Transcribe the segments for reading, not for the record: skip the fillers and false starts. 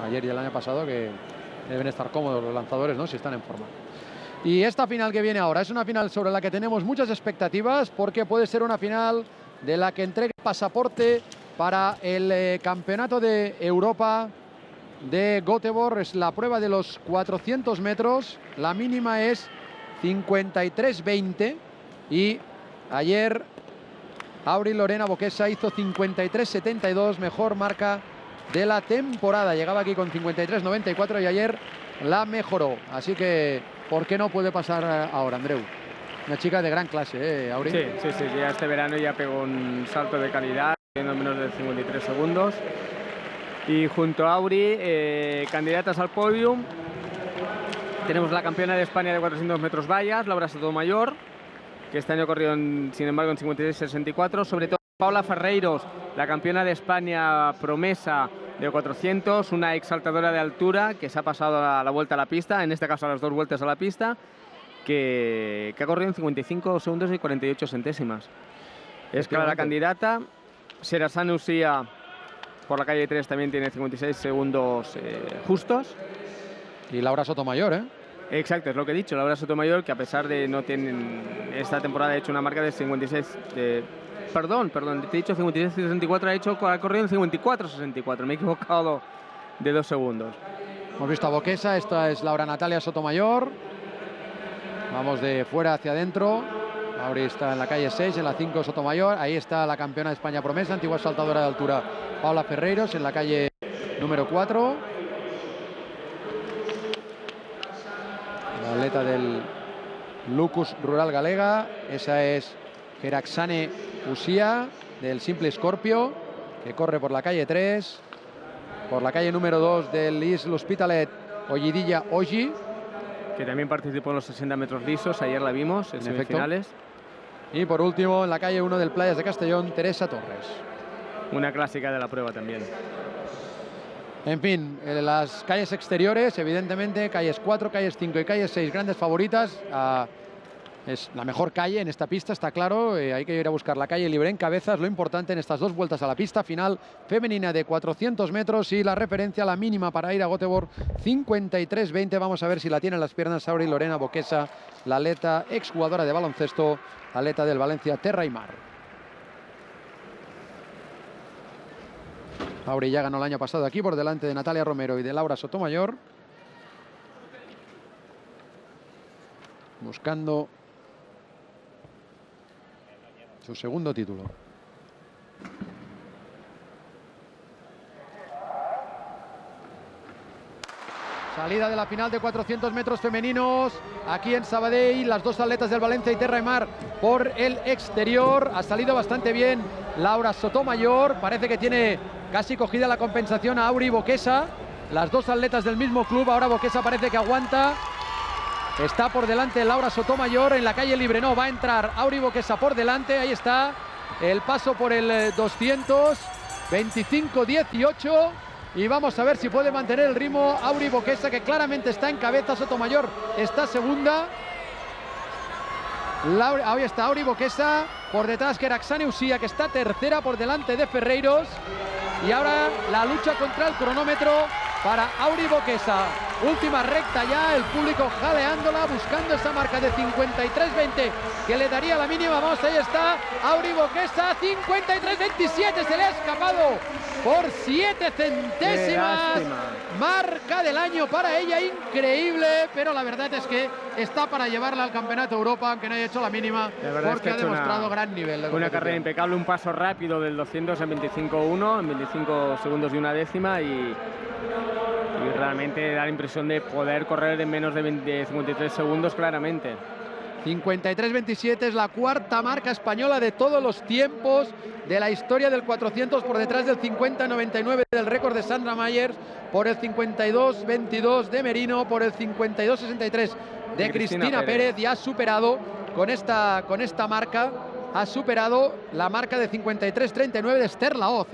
ayer y el año pasado, que deben estar cómodos los lanzadores, ¿no?, si están en forma. Y esta final que viene ahora es una final sobre la que tenemos muchas expectativas, porque puede ser una final de la que entregue pasaporte para el Campeonato de Europa de Göteborg. Es la prueba de los 400 metros, la mínima es 53.20 y ayer Auri Lorena Boquesa hizo 53.72, mejor marca de la temporada. Llegaba aquí con 53.94 y ayer la mejoró. Así que, ¿por qué no puede pasar ahora, Andreu? Una chica de gran clase, ¿eh, Auri? Sí, ya este verano ya pegó un salto de calidad, en menos de 53 segundos. Y junto a Auri, candidatas al podium, tenemos la campeona de España de 400 metros vallas, Laura Sotomayor, que este año corrió, sin embargo, en 56.64. Sobre todo Paula Ferreiros, la campeona de España promesa de 400, una exaltadora de altura que se ha pasado a la vuelta a la pista, en este caso a las 2 vueltas a la pista, que ha corrido en 55 segundos y 48 centésimas. Es clara candidata. Sherazade Usía, por la calle 3, también tiene 56 segundos justos. Y Laura Sotomayor, ¿eh? Exacto, es lo que he dicho. Laura Sotomayor, que a pesar de no tener esta temporada, ha hecho una marca de 56... Perdón, te he dicho 56.64, ha corrido en 54.64. Me he equivocado de 2 segundos. Hemos visto a Boquesa, esta es Laura Natalia Sotomayor. Vamos de fuera hacia adentro. Auri está en la calle 6, en la 5 Sotomayor. Ahí está la campeona de España promesa, antigua saltadora de altura, Paula Ferreiros, en la calle número 4. La atleta del Lucus Rural Galega. Esa es Sherazade Usía, del Simple Scorpio, que corre por la calle 3. Por la calle número 2 del Isle Hospitalet, Ollidilla Oji, que también participó en los 60 metros lisos. Ayer la vimos en semifinales. Y por último, en la calle 1 del Playas de Castellón, Teresa Torres. Una clásica de la prueba también. En fin, las calles exteriores, evidentemente, calles 4, calles 5 y calles 6, grandes favoritas. Es la mejor calle en esta pista, está claro. Hay que ir a buscar la calle libre en cabezas. Lo importante en estas 2 vueltas a la pista final femenina de 400 metros y la referencia, la mínima para ir a Göteborg, 53.20. Vamos a ver si la tienen las piernas Auri Lorena Boquesa, la atleta exjugadora de baloncesto, atleta del Valencia Terra y Mar. Auri ya ganó el año pasado aquí por delante de Natalia Romero y de Laura Sotomayor. Buscando su segundo título. Salida de la final de 400 metros femeninos aquí en Sabadell. Las 2 atletas del Valencia y Terra y Mar por el exterior. Ha salido bastante bien Laura Sotomayor. Parece que tiene casi cogida la compensación a Auri Boquesa. Las 2 atletas del mismo club. Ahora Boquesa parece que aguanta. Está por delante Laura Sotomayor en la calle libre. No, va a entrar Auri Boquesa por delante. Ahí está el paso por el 200. 25-18. Y vamos a ver si puede mantener el ritmo Auri Boquesa, que claramente está en cabeza. Sotomayor está segunda. Ahí está Auri Boquesa. Por detrás Sherazade Usía, que está tercera por delante de Ferreiros. Y ahora la lucha contra el cronómetro para Auri Boquesa. Última recta ya, el público jaleándola, buscando esa marca de 53.20 que le daría la mínima. Vamos, ahí está Auri Boquesa, 53.27, se le ha escapado por 7 centésimas. Marca del año para ella, increíble, pero la verdad es que está para llevarla al Campeonato de Europa, aunque no haya hecho la mínima, porque ha demostrado gran nivel. Una carrera impecable, un paso rápido del 200 en 25.1, en 25 segundos y una décima, y realmente da la impresión de poder correr en menos de 53 segundos claramente. 53.27 es la 4ª marca española de todos los tiempos de la historia del 400, por detrás del 50.99 del récord de Sandra Myers, por el 52.22 de Merino, por el 52.63 de Cristina Pérez, y ha superado con esta marca, ha superado la marca de 53.39 de Esther Laoz,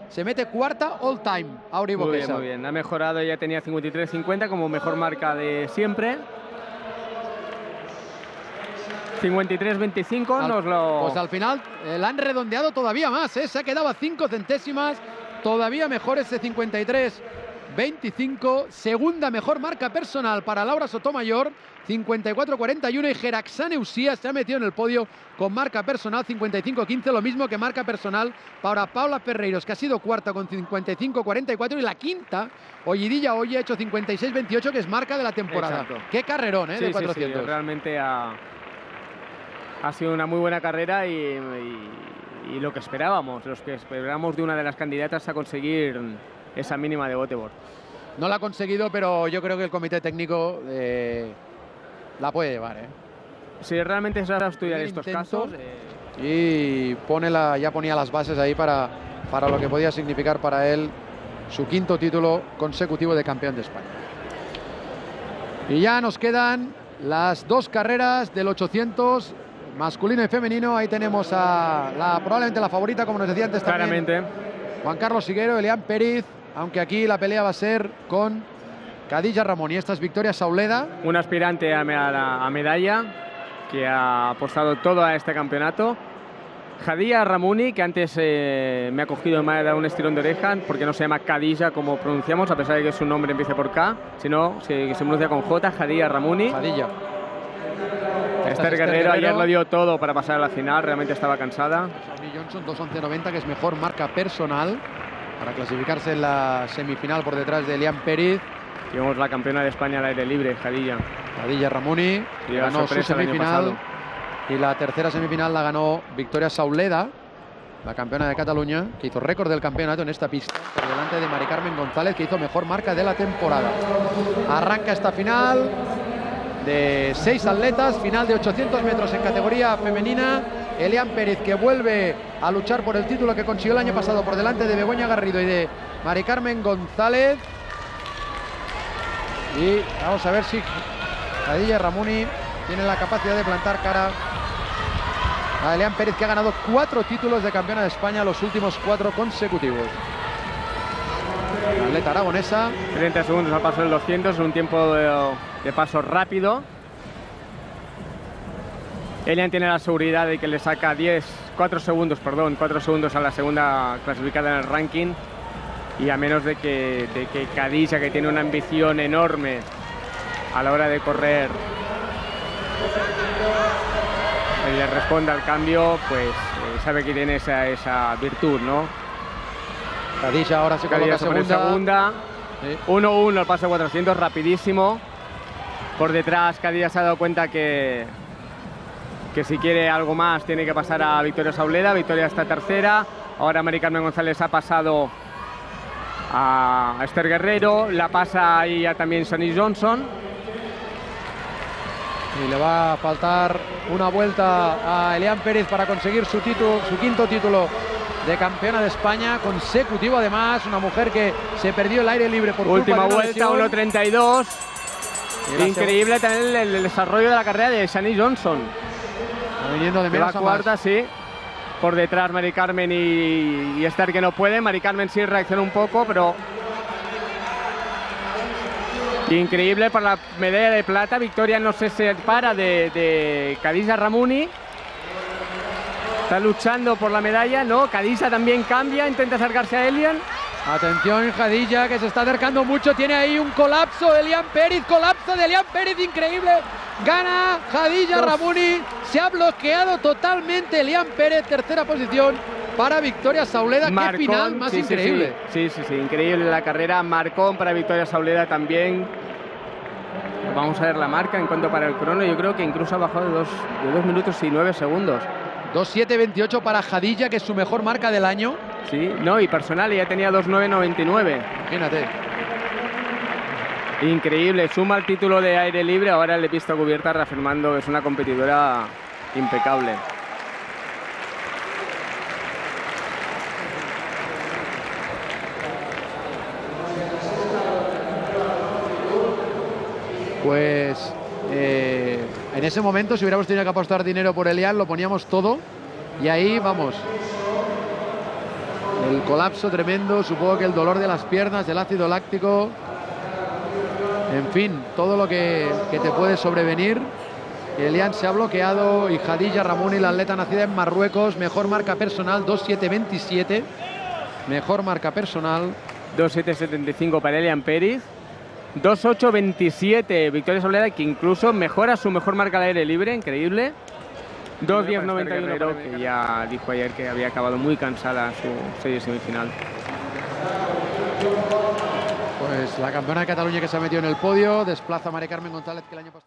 Se mete 4ª all time Auri Boquesa. Muy bien, ha mejorado, ya tenía 53.50 como mejor marca de siempre. 53.25 Pues al final la han redondeado todavía más, Se ha quedado a 5 centésimas, todavía mejor ese 53.25 54-25. Segunda mejor marca personal para Laura Sotomayor, 54-41. Y Geraksane Usía se ha metido en el podio con marca personal 55-15. Lo mismo que marca personal para Paula Ferreiros, que ha sido cuarta con 55-44. Y la quinta, Ollidilla Oye, ha hecho 56-28, que es marca de la temporada. Exacto. Qué carrerón, de 400. Sí, realmente ha sido una muy buena carrera y lo que esperábamos, de una de las candidatas a conseguir esa mínima de Göteborg. No la ha conseguido, pero yo creo que el comité técnico la puede llevar. Sí, realmente es raro estudiar estos casos. Y ya ponía las bases ahí para lo que podía significar para él su quinto título consecutivo de campeón de España. Y ya nos quedan las dos carreras del 800 masculino y femenino. Ahí tenemos a probablemente la favorita, como nos decía antes también. Claramente. Juan Carlos Siguero, Elian Pérez, aunque aquí la pelea va a ser con Khadija Ramón. Y esta es Victoria Sauleda. Un aspirante a medalla que ha apostado todo a este campeonato. Khadija Ramuni, que antes me ha cogido y me ha dado un estirón de oreja porque no se llama Khadija como pronunciamos, a pesar de que su nombre empiece por K, sino que se pronuncia con J. Khadija Ramuni. Khadija. Esther Guerrero ayer lo dio todo para pasar a la final, realmente estaba cansada. Johnson 2:11:90, que es mejor marca personal para clasificarse en la semifinal por detrás de Elian Pérez. Tenemos la campeona de España al aire libre, Khadija Ramuni, que ganó su semifinal. Y la tercera semifinal la ganó Victoria Sauleda, la campeona de Cataluña, que hizo récord del campeonato en esta pista, por delante de Mari Carmen González, que hizo mejor marca de la temporada. Arranca esta final de 6 atletas, final de 800 metros en categoría femenina. Elian Pérez, que vuelve a luchar por el título que consiguió el año pasado por delante de Begoña Garrido y de Mari Carmen González. Y vamos a ver si Khadija Ramuni tiene la capacidad de plantar cara a Elian Pérez, que ha ganado 4 títulos de campeona de España, los últimos 4 consecutivos. La atleta aragonesa. 30 segundos al paso del 200, un tiempo de paso rápido. Elian tiene la seguridad de que le saca 4 segundos a la segunda clasificada en el ranking, y a menos de que Khadija, que tiene una ambición enorme a la hora de correr, le responda al cambio, pues sabe que tiene esa virtud, ¿no? Khadija ahora se coloca segunda. 1-1 al paso 400, rapidísimo. Por detrás Khadija se ha dado cuenta que si quiere algo más tiene que pasar a Victoria Sauleda. Victoria está tercera. Ahora Mari Carmen González ha pasado a Esther Guerrero. La pasa ahí ya también Shani Johnson. Y le va a faltar una vuelta a Elian Pérez para conseguir su quinto título de campeona de España consecutivo. Además, una mujer que se perdió el aire libre por última culpa de vuelta, 1:32. Increíble también el desarrollo de la carrera de Shani Johnson. Viniendo de menos la cuarta, sí. Por detrás Mari Carmen y Esther, que no puede. Mari Carmen sí reacciona un poco, pero increíble para la medalla de plata. Victoria no se separa de Khadija Ramuni. Está luchando por la medalla, ¿no? Khadija también cambia, intenta acercarse a Elian. Atención, Khadija, que se está acercando mucho. Tiene ahí un colapso de Elian Pérez. Colapso de Elian Pérez, increíble. Gana Khadija Ramuni. Se ha bloqueado totalmente Elian Pérez. Tercera posición para Victoria Sauleda. Qué final más increíble. Sí, increíble la carrera. Marcón para Victoria Sauleda también. Vamos a ver la marca en cuanto para el crono. Yo creo que incluso ha bajado de 2 minutos y 9 segundos. 2:7:28 para Khadija, que es su mejor marca del año. Sí, no, y personal ya tenía 2:9:99. Imagínate. Increíble, suma el título de aire libre, ahora el de pista cubierta, reafirmando que es una competidora impecable. Pues en ese momento, si hubiéramos tenido que apostar dinero por Elian, lo poníamos todo. Y ahí vamos. El colapso tremendo, supongo que el dolor de las piernas, el ácido láctico. En fin, todo lo que te puede sobrevenir. Elian se ha bloqueado y Khadija Ramuni, la atleta nacida en Marruecos, mejor marca personal, 2:7:27. Mejor marca personal 2.775 para Elian Pérez. 2.827 Victoria Soledad, que incluso mejora su mejor marca al aire libre, increíble. 2.10.91, que ya dijo ayer que había acabado muy cansada su serie semifinal. Pues la campeona de Cataluña que se ha metido en el podio desplaza a María Carmen González, que el año pasado...